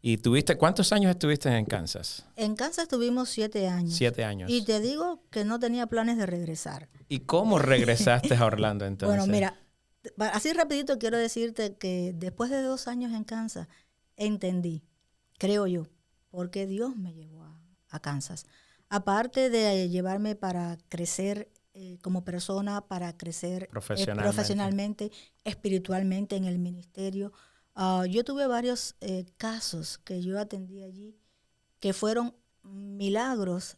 ¿Y cuántos años estuviste en Kansas? En Kansas tuvimos 7 años. 7 años. Y te digo que no tenía planes de regresar. ¿Y cómo regresaste a Orlando entonces? Bueno, mira, así rapidito quiero decirte que después de 2 años en Kansas, entendí, creo yo, por qué Dios me llevó a Kansas. Aparte de llevarme para crecer como persona, para crecer profesionalmente, espiritualmente en el ministerio, yo tuve varios casos que yo atendí allí que fueron milagros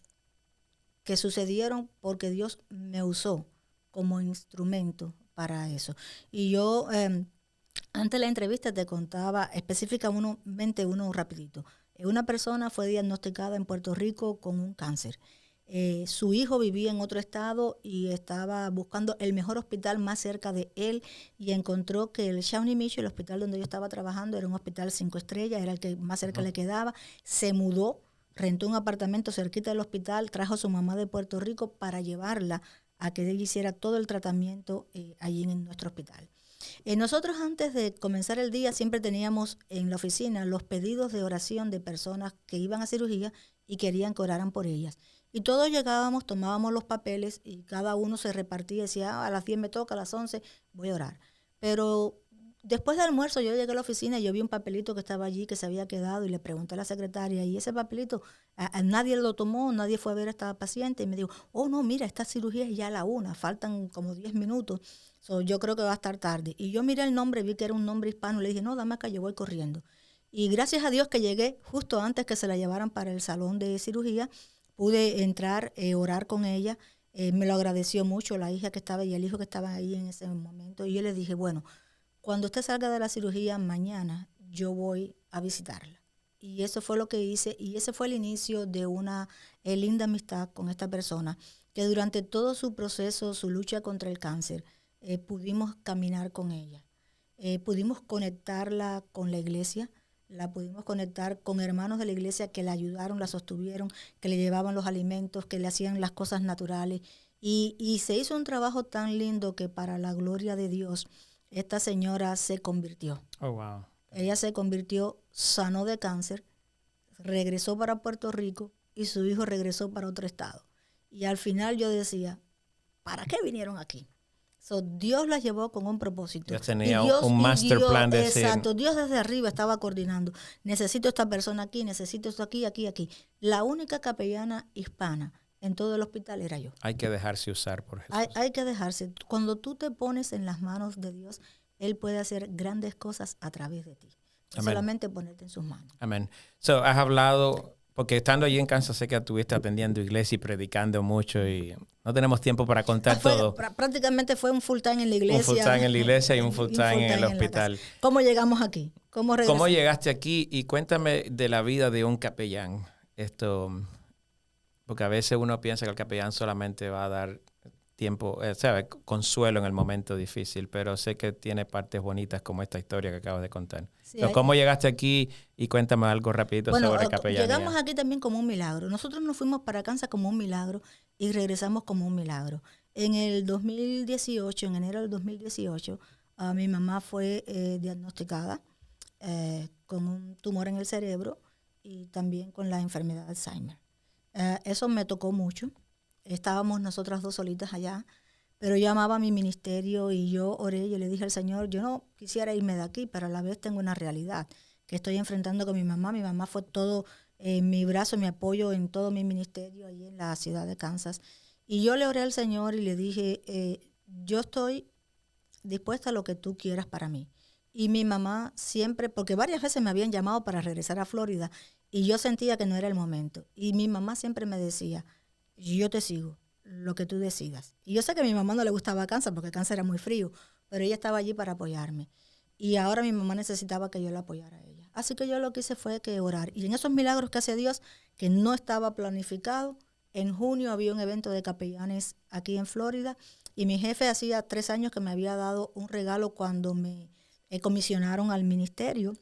que sucedieron porque Dios me usó como instrumento para eso. Y yo, antes de la entrevista te contaba específicamente uno rapidito. Una persona fue diagnosticada en Puerto Rico con un cáncer. Su hijo vivía en otro estado y estaba buscando el mejor hospital más cerca de él y encontró que el Shawnee Mission, el hospital donde yo estaba trabajando, era un hospital 5 estrellas, era el que más cerca le quedaba. Se mudó, rentó un apartamento cerquita del hospital, trajo a su mamá de Puerto Rico para llevarla a que ella hiciera todo el tratamiento allí en nuestro hospital. Nosotros antes de comenzar el día siempre teníamos en la oficina los pedidos de oración de personas que iban a cirugía y querían que oraran por ellas. Y todos llegábamos, tomábamos los papeles y cada uno se repartía y decía, a las 10 me toca, a las 11 voy a orar. Pero después del almuerzo yo llegué a la oficina y yo vi un papelito que estaba allí que se había quedado y le pregunté a la secretaria, y ese papelito, a nadie lo tomó, nadie fue a ver a esta paciente, y me dijo, oh no, mira, esta cirugía es ya a la 1, faltan como 10 minutos, yo creo que va a estar tarde. Y yo miré el nombre, vi que era un nombre hispano, le dije, no, dame acá, yo voy corriendo. Y gracias a Dios que llegué justo antes que se la llevaran para el salón de cirugía, pude entrar, orar con ella, me lo agradeció mucho la hija que estaba y el hijo que estaban ahí en ese momento, y yo le dije, bueno, cuando usted salga de la cirugía mañana, yo voy a visitarla. Y eso fue lo que hice, y ese fue el inicio de una linda amistad con esta persona, que durante todo su proceso, su lucha contra el cáncer, pudimos caminar con ella. Pudimos conectarla con la iglesia, la pudimos conectar con hermanos de la iglesia que la ayudaron, la sostuvieron, que le llevaban los alimentos, que le hacían las cosas naturales. Y se hizo un trabajo tan lindo que para la gloria de Dios, esta señora se convirtió. Oh, wow. Ella se convirtió, sanó de cáncer, regresó para Puerto Rico y su hijo regresó para otro estado. Y al final yo decía, ¿para qué vinieron aquí? Dios las llevó con un propósito. Dios tenía un master plan de exacto, Dios desde arriba estaba coordinando. Necesito esta persona aquí, necesito esto aquí, aquí, aquí. La única capellana hispana en todo el hospital era yo. Hay que dejarse usar por Jesús. Hay que dejarse. Cuando tú te pones en las manos de Dios, Él puede hacer grandes cosas a través de ti. No solamente ponerte en sus manos. Amén. Has hablado, porque estando allí en Kansas sé que estuviste atendiendo iglesia y predicando mucho y no tenemos tiempo para contar todo. Prácticamente fue un full time en la iglesia. Un full time en la iglesia y un full time en el hospital. ¿Cómo llegamos aquí? ¿Cómo llegaste aquí? Y cuéntame de la vida de un capellán. Porque a veces uno piensa que el capellán solamente va a dar tiempo, consuelo en el momento difícil, pero sé que tiene partes bonitas como esta historia que acabas de contar. Sí, ¿cómo llegaste aquí? Y cuéntame algo rapidito sobre capellanía. Llegamos aquí también como un milagro. Nosotros nos fuimos para Kansas como un milagro y regresamos como un milagro. En el 2018, en enero del 2018, mi mamá fue diagnosticada con un tumor en el cerebro y también con la enfermedad de Alzheimer. Eso me tocó mucho. Estábamos nosotras dos solitas allá, pero yo amaba mi ministerio y yo oré y le dije al Señor, yo no quisiera irme de aquí, pero a la vez tengo una realidad que estoy enfrentando con mi mamá. Mi mamá fue todo mi brazo, mi apoyo en todo mi ministerio ahí en la ciudad de Kansas. Y yo le oré al Señor y le dije, yo estoy dispuesta a lo que tú quieras para mí. Y mi mamá siempre, porque varias veces me habían llamado para regresar a Florida y yo sentía que no era el momento. Y mi mamá siempre me decía, yo te sigo, lo que tú decidas. Y yo sé que a mi mamá no le gustaba Kansas porque Kansas era muy frío, pero ella estaba allí para apoyarme. Y ahora mi mamá necesitaba que yo la apoyara a ella. Así que yo lo que hice fue que orar. Y en esos milagros que hace Dios, que no estaba planificado, en junio había un evento de capellanes aquí en Florida y mi jefe hacía 3 años que me había dado un regalo cuando me comisionaron al ministerio.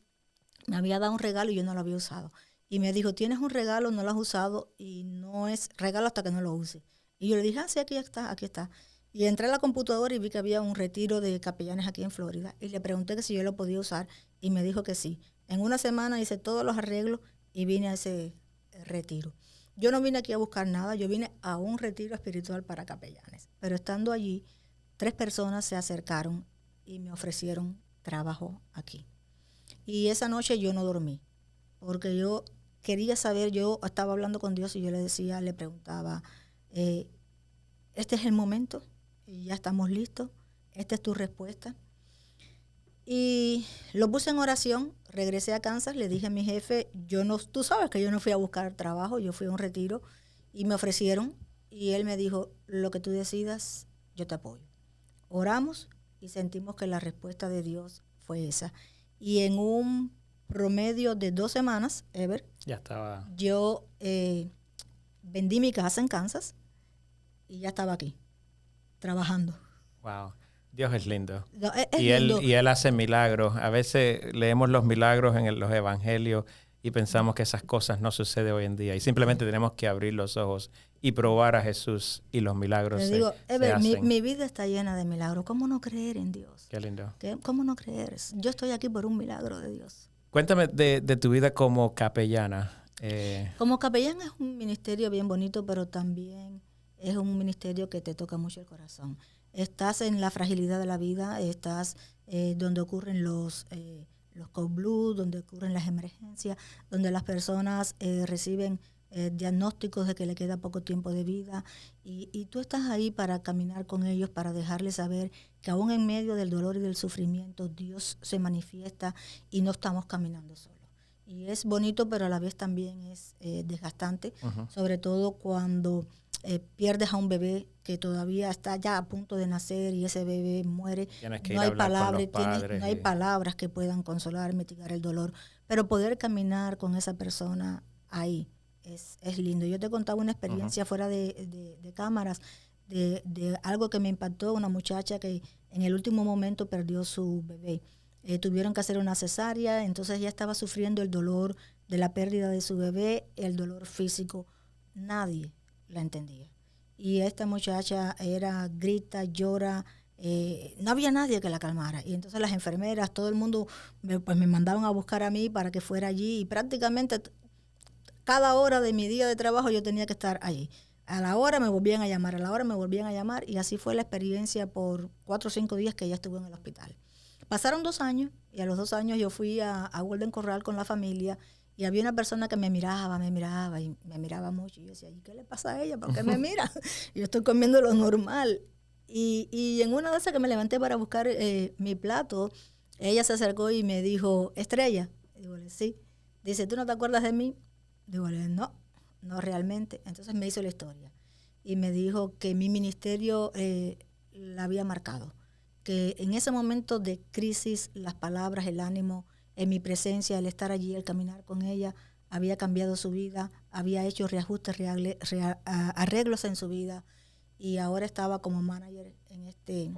Me había dado un regalo y yo no lo había usado. Y me dijo, tienes un regalo, no lo has usado y no es regalo hasta que no lo uses. Y yo le dije, sí, aquí está, aquí está. Y entré a la computadora y vi que había un retiro de capellanes aquí en Florida. Y le pregunté que si yo lo podía usar y me dijo que sí. En una semana hice todos los arreglos y vine a ese retiro. Yo no vine aquí a buscar nada, yo vine a un retiro espiritual para capellanes. Pero estando allí, 3 personas se acercaron y me ofrecieron trabajo aquí. Y esa noche yo no dormí, porque yo quería saber, yo estaba hablando con Dios y yo le decía, le preguntaba, ¿este es el momento? Y ya estamos listos, ¿esta es tu respuesta? Y lo puse en oración, regresé a Kansas, le dije a mi jefe, tú sabes que yo no fui a buscar trabajo, yo fui a un retiro y me ofrecieron y él me dijo, lo que tú decidas, yo te apoyo. Oramos y sentimos que la respuesta de Dios fue esa. Y en un promedio de 2 semanas, Ever, ya estaba. Yo vendí mi casa en Kansas y ya estaba aquí, trabajando. Wow, Dios es lindo. Es lindo. Él hace milagros. A veces leemos los milagros en los evangelios y pensamos que esas cosas no suceden hoy en día. Y simplemente tenemos que abrir los ojos y probar a Jesús y los milagros Te digo, se hacen. mi vida está llena de milagros. ¿Cómo no creer en Dios? Qué lindo. ¿Cómo no creer? Yo estoy aquí por un milagro de Dios. Cuéntame de tu vida como capellana. Como capellán es un ministerio bien bonito, pero también es un ministerio que te toca mucho el corazón. Estás en la fragilidad de la vida, estás donde ocurren los code blues, donde ocurren las emergencias, donde las personas reciben diagnósticos de que le queda poco tiempo de vida y tú estás ahí para caminar con ellos, para dejarles saber que aún en medio del dolor y del sufrimiento Dios se manifiesta y no estamos caminando solos. Y es bonito, pero a la vez también es desgastante, sobre todo cuando pierdes a un bebé que todavía está ya a punto de nacer y ese bebé muere. No hay palabras que puedan consolar, mitigar el dolor, pero poder caminar con esa persona ahí es lindo. Yo te contaba una experiencia fuera de cámaras de algo que me impactó, una muchacha que en el último momento perdió su bebé. Tuvieron que hacer una cesárea, entonces ella estaba sufriendo el dolor de la pérdida de su bebé, el dolor físico. Nadie la entendía. Y esta muchacha grita, llora, no había nadie que la calmara. Y entonces las enfermeras, todo el mundo, me mandaban a buscar a mí para que fuera allí y prácticamente cada hora de mi día de trabajo yo tenía que estar allí. A la hora me volvían a llamar, y así fue la experiencia por 4 o 5 días que ella estuvo en el hospital. Pasaron 2 años y a los 2 años yo fui a Golden Corral con la familia y había una persona que me miraba mucho y yo decía, ¿y qué le pasa a ella? ¿Por qué me mira? Yo estoy comiendo lo normal. Y en una de esas que me levanté para buscar mi plato, ella se acercó y me dijo, Estrella. Digo, sí. Dice, ¿tú no te acuerdas de mí? Digo, no realmente. Entonces me hizo la historia y me dijo que mi ministerio la había marcado, que en ese momento de crisis las palabras, el ánimo, en mi presencia, el estar allí, el caminar con ella, había cambiado su vida, había hecho reajustes, arreglos en su vida y ahora estaba como manager en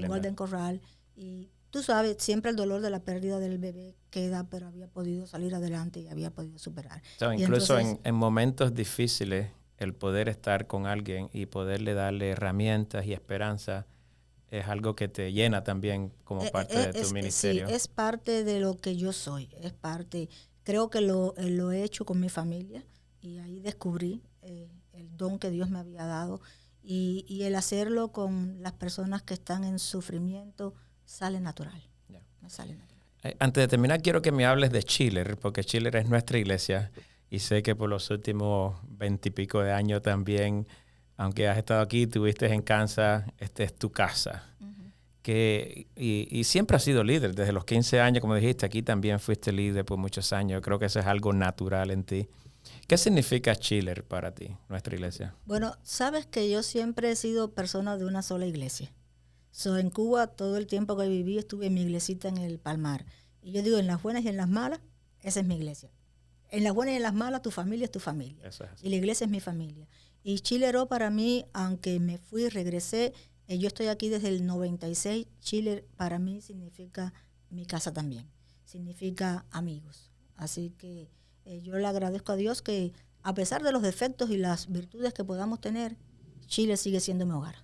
Golden Corral. Y tú sabes, siempre el dolor de la pérdida del bebé queda, pero había podido salir adelante y había podido superar. Incluso entonces, en momentos difíciles, el poder estar con alguien y poderle darle herramientas y esperanza es algo que te llena también como parte de tu ministerio. Sí, es parte de lo que yo soy, es parte. Creo que lo he hecho con mi familia y ahí descubrí el don que Dios me había dado y el hacerlo con las personas que están en sufrimiento sale natural. Yeah. Me sale natural. Antes de terminar, quiero que me hables de Chiller, porque Chiller es nuestra iglesia y sé que por los últimos 20 y pico de años también, aunque has estado aquí, estuviste en Kansas, esta es tu casa. Y siempre has sido líder, desde los 15 años, como dijiste, aquí también fuiste líder por muchos años. Creo que eso es algo natural en ti. ¿Qué significa Chiller para ti, nuestra iglesia? Bueno, sabes que yo siempre he sido persona de una sola iglesia. En Cuba, todo el tiempo que viví, estuve en mi iglesita en el Palmar. Y yo digo, en las buenas y en las malas, esa es mi iglesia. En las buenas y en las malas, tu familia es tu familia. Eso es así. Y la iglesia es mi familia. Y Chiller para mí, aunque me fui, regresé, yo estoy aquí desde el 96. Chiller para mí significa mi casa también. Significa amigos. Así que yo le agradezco a Dios que a pesar de los defectos y las virtudes que podamos tener, Chiller sigue siendo mi hogar.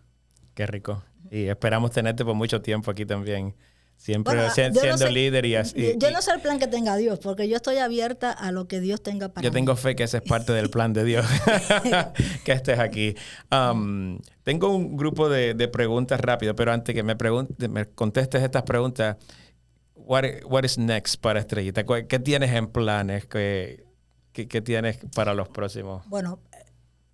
Qué rico. Y esperamos tenerte por mucho tiempo aquí también. Siempre siendo líder y así. Yo no sé el plan que tenga Dios, porque yo estoy abierta a lo que Dios tenga para mí. Yo tengo fe que ese es parte del plan de Dios, que estés aquí. Tengo un grupo de preguntas rápido, pero antes que me contestes estas preguntas, what is next para Estrellita? ¿Qué tienes en planes? ¿Qué tienes para los próximos? Bueno,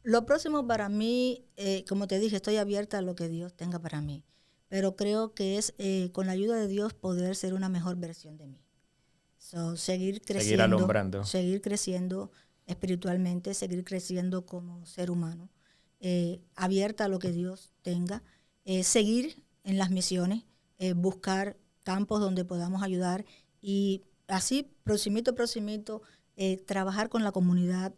lo próximo para mí, como te dije, estoy abierta a lo que Dios tenga para mí. Pero creo que es con la ayuda de Dios poder ser una mejor versión de mí. Seguir creciendo. Seguir alumbrando. Seguir creciendo espiritualmente, seguir creciendo como ser humano. Abierta a lo que Dios tenga. Seguir en las misiones, buscar campos donde podamos ayudar y así, proximito, trabajar con la comunidad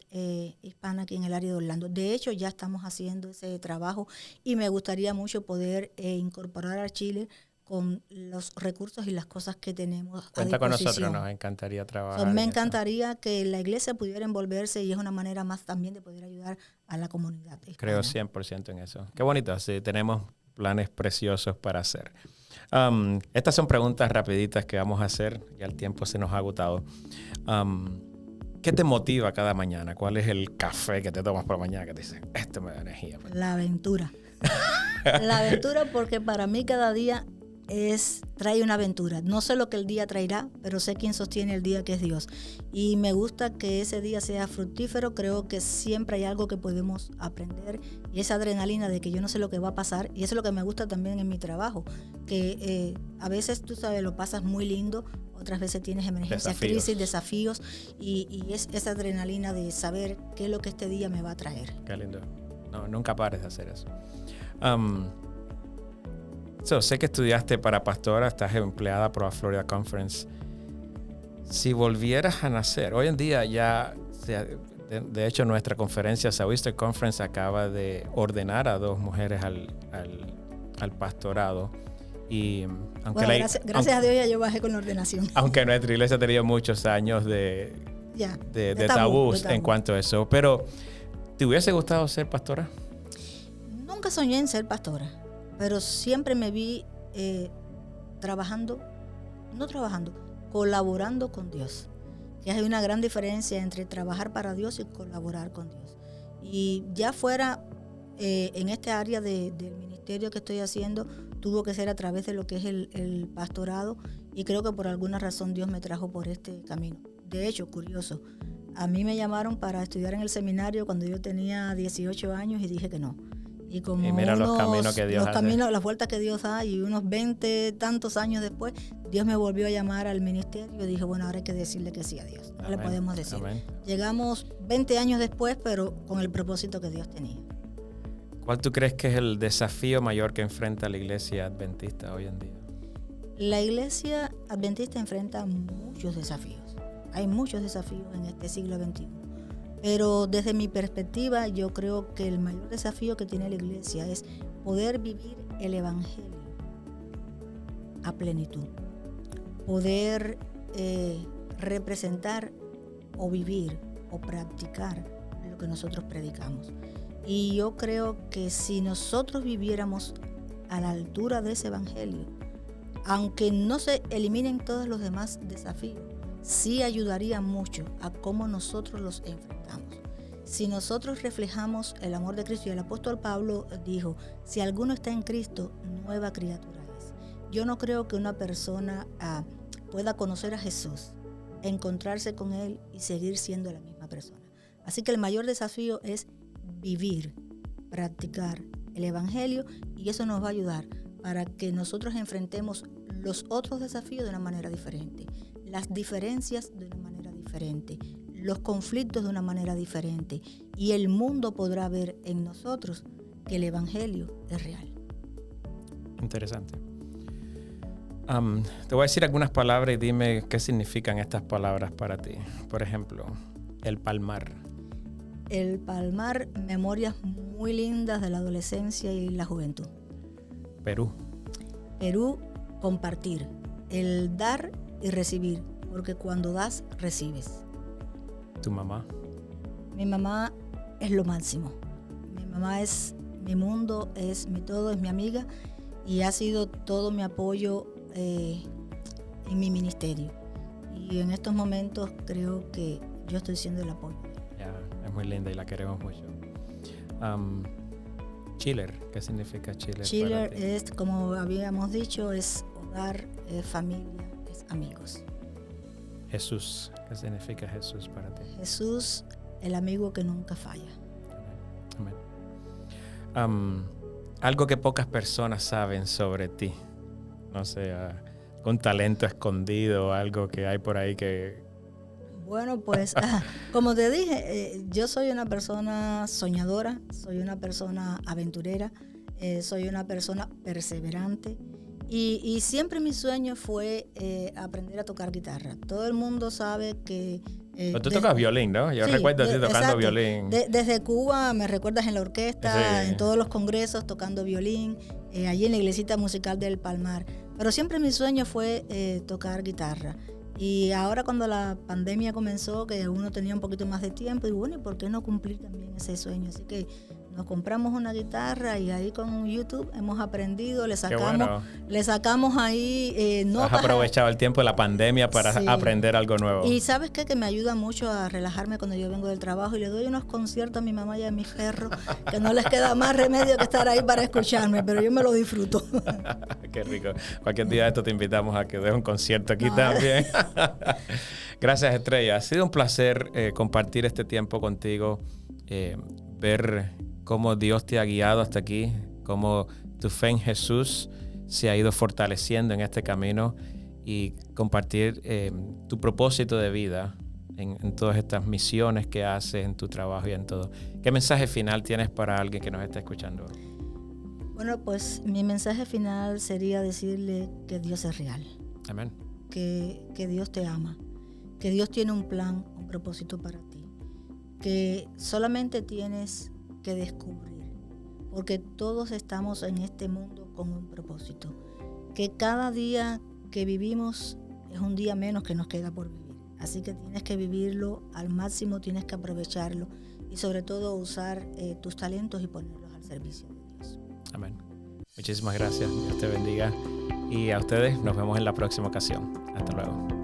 hispana aquí en el área de Orlando. De hecho, ya estamos haciendo ese trabajo y me gustaría mucho poder incorporar a Chile con los recursos y las cosas que tenemos a Cuenta con disposición. nosotros, nos encantaría trabajar. Me encantaría que la iglesia pudiera envolverse y es una manera más también de poder ayudar a la comunidad hispana. Creo 100% en eso. Qué bonito, sí, tenemos planes preciosos para hacer. Estas son preguntas rapiditas que vamos a hacer, ya el tiempo se nos ha agotado. ¿Qué te motiva cada mañana? ¿Cuál es el café que te tomas por la mañana que te dice, esto me da energía? La aventura. La aventura, porque para mí cada día trae una aventura. No sé lo que el día traerá, pero sé quién sostiene el día, que es Dios. Y me gusta que ese día sea fructífero. Creo que siempre hay algo que podemos aprender. Y esa adrenalina de que yo no sé lo que va a pasar. Y eso es lo que me gusta también en mi trabajo. Que a veces, tú sabes, lo pasas muy lindo. Otras veces tienes emergencias, crisis, desafíos. Y es esa adrenalina de saber qué es lo que este día me va a traer. Qué lindo. No, nunca pares de hacer eso. Sé que estudiaste para pastora, estás empleada por la Florida Conference. Si volvieras a nacer, hoy en día ya, de hecho nuestra conferencia, Southeastern Conference, acaba de ordenar a 2 mujeres al pastorado. Y aunque bueno, gracias a Dios ya yo bajé con la ordenación. Aunque nuestra iglesia ha tenido muchos años de tabús en cuanto a eso. Pero, ¿te hubiese gustado ser pastora? Nunca soñé en ser pastora, pero siempre me vi colaborando con Dios. Que hay una gran diferencia entre trabajar para Dios y colaborar con Dios. Y ya fuera en esta área del ministerio que estoy haciendo, tuvo que ser a través de lo que es el pastorado, y creo que por alguna razón Dios me trajo por este camino. De hecho, curioso, a mí me llamaron para estudiar en el seminario cuando yo tenía 18 años y dije que no. Y mira los caminos que Dios hace. Las vueltas que Dios da, y unos 20 tantos años después, Dios me volvió a llamar al ministerio y dije, bueno, ahora hay que decirle que sí a Dios. No le podemos decir. Amén. Llegamos 20 años después, pero con el propósito que Dios tenía. ¿Cuál tú crees que es el desafío mayor que enfrenta la iglesia adventista hoy en día? La iglesia adventista enfrenta muchos desafíos. Hay muchos desafíos en este siglo XXI. Pero desde mi perspectiva, yo creo que el mayor desafío que tiene la iglesia es poder vivir el evangelio a plenitud. Poder representar o vivir o practicar lo que nosotros predicamos. Y yo creo que si nosotros viviéramos a la altura de ese evangelio, aunque no se eliminen todos los demás desafíos, sí ayudaría mucho a cómo nosotros los enfrentamos. Si nosotros reflejamos el amor de Cristo, y el apóstol Pablo dijo, si alguno está en Cristo, nueva criatura es. Yo no creo que una persona pueda conocer a Jesús, encontrarse con Él y seguir siendo la misma persona. Así que el mayor desafío es vivir, practicar el evangelio, y eso nos va a ayudar para que nosotros enfrentemos los otros desafíos de una manera diferente, las diferencias de una manera diferente, los conflictos de una manera diferente, y el mundo podrá ver en nosotros que el evangelio es real. Interesante. Te voy a decir algunas palabras y dime qué significan estas palabras para ti. Por ejemplo, el palmar. El palmar, memorias muy lindas de la adolescencia y la juventud. Perú. Perú, compartir, el dar y recibir, porque cuando das, recibes. ¿Tu mamá? Mi mamá es lo máximo. Mi mamá es mi mundo, es mi todo, es mi amiga, y ha sido todo mi apoyo en mi ministerio. Y en estos momentos creo que yo estoy siendo el apoyo. Es muy linda y la queremos mucho. Chiller, ¿qué significa Chiller? Chiller es, como habíamos dicho, es hogar, es familia, es amigos. Jesús, ¿qué significa Jesús para ti? Jesús, el amigo que nunca falla. Amén. Algo que pocas personas saben sobre ti. No sé, con talento escondido, algo que hay por ahí que... Bueno, pues, como te dije, yo soy una persona soñadora, soy una persona aventurera, soy una persona perseverante, y siempre mi sueño fue aprender a tocar guitarra. Todo el mundo sabe que... Pero tú tocas violín, ¿no? Yo recuerdo a ti tocando violín. Desde Cuba me recuerdas en la orquesta, sí, en todos los congresos tocando violín, allí en la iglesita musical del Palmar. Pero siempre mi sueño fue tocar guitarra. Y ahora cuando la pandemia comenzó, que uno tenía un poquito más de tiempo, y bueno, ¿y por qué no cumplir también ese sueño? Así que nos compramos una guitarra y ahí con YouTube hemos aprendido, le sacamos ahí notas. Has aprovechado el tiempo de la pandemia para aprender algo nuevo. Y ¿sabes qué? Que me ayuda mucho a relajarme cuando yo vengo del trabajo y le doy unos conciertos a mi mamá y a mis perros que no les queda más remedio que estar ahí para escucharme, pero yo me lo disfruto. Qué rico. Cualquier día de esto te invitamos a que des un concierto aquí también. Gracias, Estrella. Ha sido un placer compartir este tiempo contigo, ver cómo Dios te ha guiado hasta aquí, cómo tu fe en Jesús se ha ido fortaleciendo en este camino y compartir tu propósito de vida en todas estas misiones que haces, en tu trabajo y en todo. ¿Qué mensaje final tienes para alguien que nos está escuchando? Bueno, pues mi mensaje final sería decirle que Dios es real. Amén. Que Dios te ama, que Dios tiene un plan, un propósito para ti, que solamente tienes que descubrir, porque todos estamos en este mundo con un propósito, que cada día que vivimos es un día menos que nos queda por vivir, así que tienes que vivirlo al máximo, tienes que aprovecharlo y sobre todo usar tus talentos y ponerlos al servicio de Dios. Amén. Muchísimas gracias, Dios te bendiga y a ustedes nos vemos en la próxima ocasión. Hasta luego.